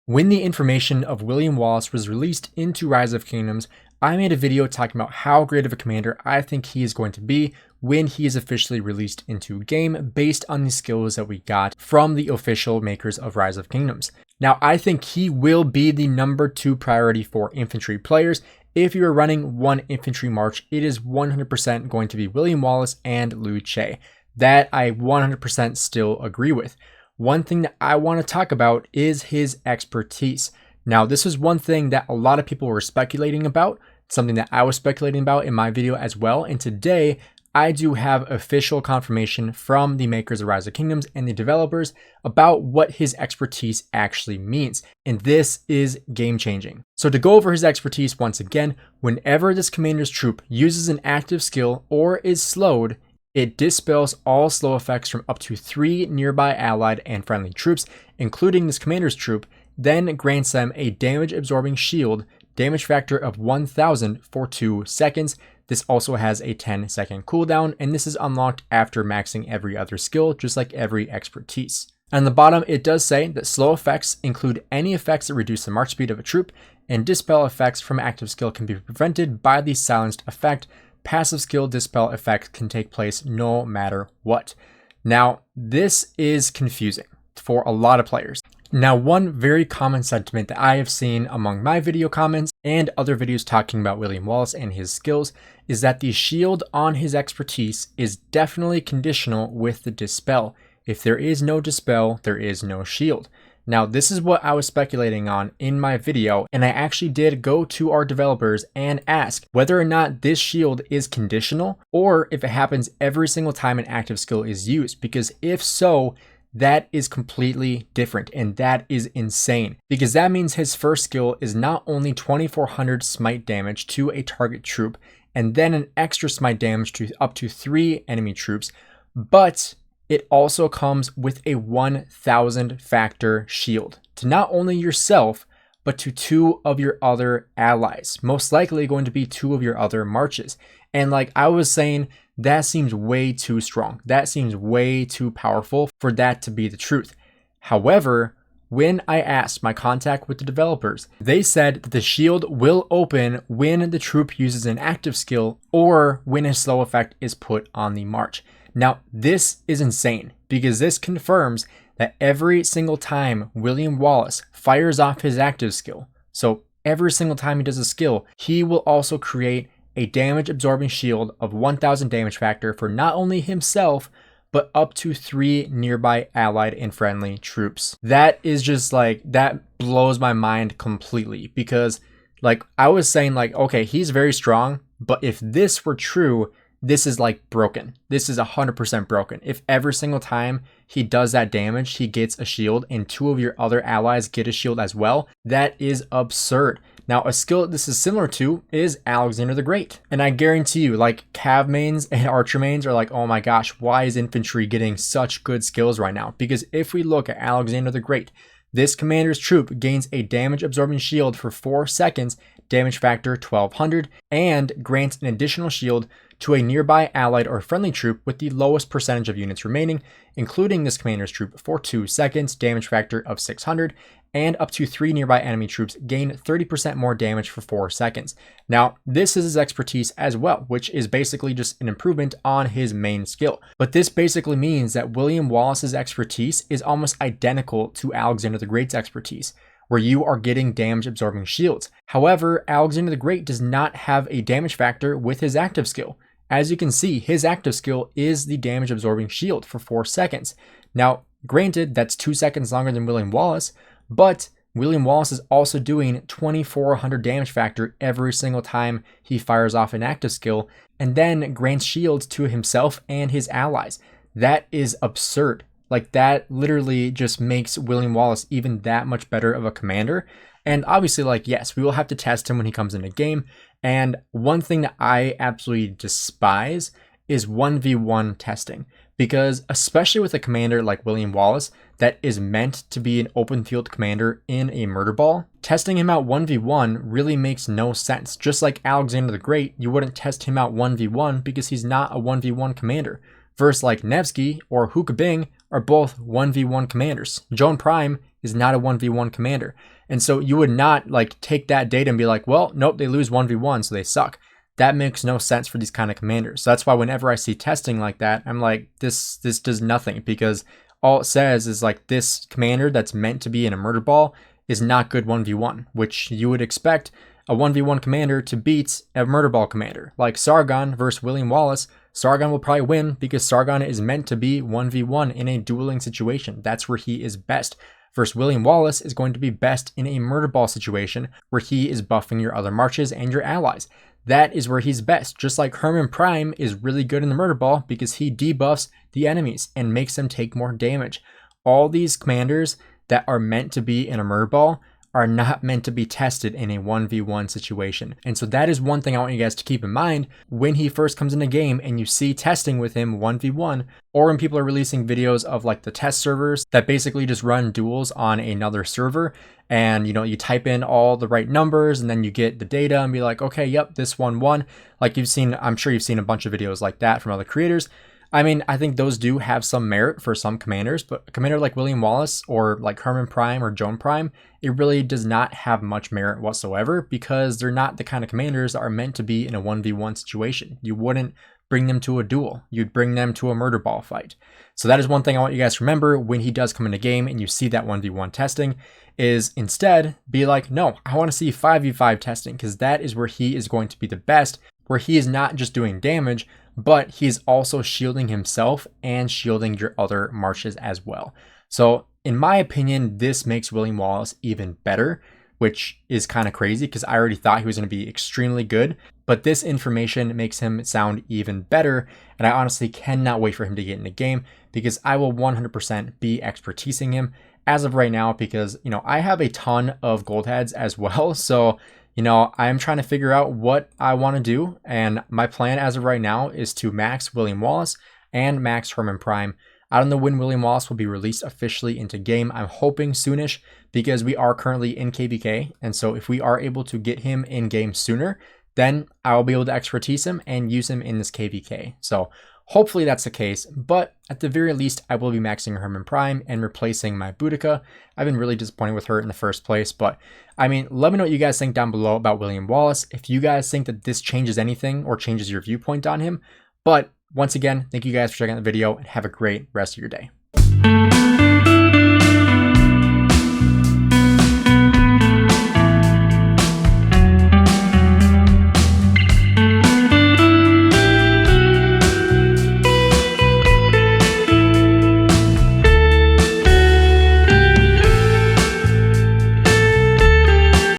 When the information of William Wallace was released into Rise of Kingdoms, I made a video talking about how great of a commander I think he is going to be when he is officially released into game based on the skills that we got from the official makers of Rise of Kingdoms. Now, I think he will be the number 2 priority for infantry players. If you are running one infantry march, it is 100% going to be William Wallace and Lu Che. That I 100% still agree with. One thing that I want to talk about is his expertise. Now, this is one thing that a lot of people were speculating about, something that I was speculating about in my video as well. And today, I do have official confirmation from the makers of Rise of Kingdoms and the developers about what his expertise actually means. And this is game changing. So to go over his expertise once again, whenever this commander's troop uses an active skill or is slowed, it dispels all slow effects from up to 3 nearby allied and friendly troops, including this commander's troop, then grants them a damage absorbing shield, damage factor of 1000 for 2 seconds. This also has a 10-second cooldown, and this is unlocked after maxing every other skill, just like every expertise. On the bottom, it does say that slow effects include any effects that reduce the march speed of a troop, and dispel effects from active skill can be prevented by the silenced effect. Passive skill dispel effect can take place no matter what. Now, this is confusing for a lot of players. Now, one very common sentiment that I have seen among my video comments and other videos talking about William Wallace and his skills is that the shield on his expertise is definitely conditional with the dispel. If there is no dispel, there is no shield. Now, this is what I was speculating on in my video, and I actually did go to our developers and ask whether or not this shield is conditional or if it happens every single time an active skill is used, because if so, that is completely different, and that is insane, because that means his first skill is not only 2400 smite damage to a target troop, and then an extra smite damage to up to 3 enemy troops, but it also comes with a 1000 factor shield to not only yourself, but to 2 of your other allies, most likely going to be 2 of your other marches. And like I was saying, that seems way too strong. That seems way too powerful for that to be the truth. However, when I asked my contact with the developers, they said that the shield will open when the troop uses an active skill or when a slow effect is put on the march. Now, this is insane because this confirms that every single time William Wallace fires off his active skill, so every single time he does a skill, he will also create a damage absorbing shield of 1000 damage factor for not only himself, but up to 3 nearby allied and friendly troops. That is just like, that blows my mind completely, because like I was saying, like, okay, he's very strong, but if this were true, this is like broken. This is 100% broken. If every single time he does that damage, he gets a shield and 2 of your other allies get a shield as well, that is absurd. Now, a skill that this is similar to is Alexander the Great. And I guarantee you, like, cav mains and archer mains are like, oh my gosh, why is infantry getting such good skills right now? Because if we look at Alexander the Great, this commander's troop gains a damage absorbing shield for 4 seconds, damage factor 1200, and grants an additional shield to a nearby allied or friendly troop with the lowest percentage of units remaining, including this commander's troop for 2 seconds, damage factor of 600, and up to 3 nearby enemy troops gain 30% more damage for 4 seconds. Now, this is his expertise as well, which is basically just an improvement on his main skill. But this basically means that William Wallace's expertise is almost identical to Alexander the Great's expertise, where you are getting damage absorbing shields. However, Alexander the Great does not have a damage factor with his active skill. As you can see, his active skill is the damage absorbing shield for 4 seconds. Now, granted, that's 2 seconds longer than William Wallace, but William Wallace is also doing 2400 damage factor every single time he fires off an active skill, and then grants shields to himself and his allies. That is absurd. Like, that literally just makes William Wallace even that much better of a commander. And obviously, like, yes, we will have to test him when he comes into game. And one thing that I absolutely despise is 1v1 testing, because especially with a commander like William Wallace that is meant to be an open field commander in a murder ball, testing him out 1v1 really makes no sense. Just like Alexander the Great, you wouldn't test him out 1v1 because he's not a 1v1 commander. Versus like Nevsky or Hookah Bing are both 1v1 commanders. Joan Prime is not a 1v1 commander. And so you would not like take that data and be like, well, nope, they lose 1v1, so they suck. That makes no sense for these kind of commanders. So that's why whenever I see testing like that, I'm like, this does nothing, because all it says is like this commander that's meant to be in a murder ball is not good 1v1, which you would expect a 1v1 commander to beat a murder ball commander. Like Sargon versus William Wallace, Sargon will probably win because Sargon is meant to be 1v1 in a dueling situation. That's where he is best. Versus William Wallace is going to be best in a murder ball situation where he is buffing your other marches and your allies. That is where he's best. Just like Herman Prime is really good in the murder ball because he debuffs the enemies and makes them take more damage. All these commanders that are meant to be in a murder ball are not meant to be tested in a 1v1 situation. And so that is one thing I want you guys to keep in mind when he first comes in a game and you see testing with him 1v1, or when people are releasing videos of like the test servers that basically just run duels on another server. And you type in all the right numbers and then you get the data and be like, okay, yep, this one won. Like I'm sure you've seen a bunch of videos like that from other creators. I mean, I think those do have some merit for some commanders, but a commander like William Wallace or like Herman Prime or Joan Prime, it really does not have much merit whatsoever because they're not the kind of commanders that are meant to be in a 1v1 situation. You wouldn't bring them to a duel. You'd bring them to a murder ball fight. So that is one thing I want you guys to remember when he does come into game and you see that 1v1 testing, is instead be like, no, I want to see 5v5 testing because that is where he is going to be the best, where he is not just doing damage, but he's also shielding himself and shielding your other marches as well. So in my opinion, this makes William Wallace even better, which is kind of crazy because I already thought he was going to be extremely good, but this information makes him sound even better. And I honestly cannot wait for him to get in the game because I will 100% be expertising him as of right now because, I have a ton of gold heads as well. So I'm trying to figure out what I want to do. And my plan as of right now is to max William Wallace and max Herman Prime. I don't know when William Wallace will be released officially into game. I'm hoping soonish because we are currently in KVK. And so if we are able to get him in game sooner, then I'll be able to expertise him and use him in this KVK. So hopefully that's the case, but at the very least, I will be maxing Herman Prime and replacing my Boudica. I've been really disappointed with her in the first place, but I mean, let me know what you guys think down below about William Wallace. If you guys think that this changes anything or changes your viewpoint on him. But once again, thank you guys for checking out the video and have a great rest of your day.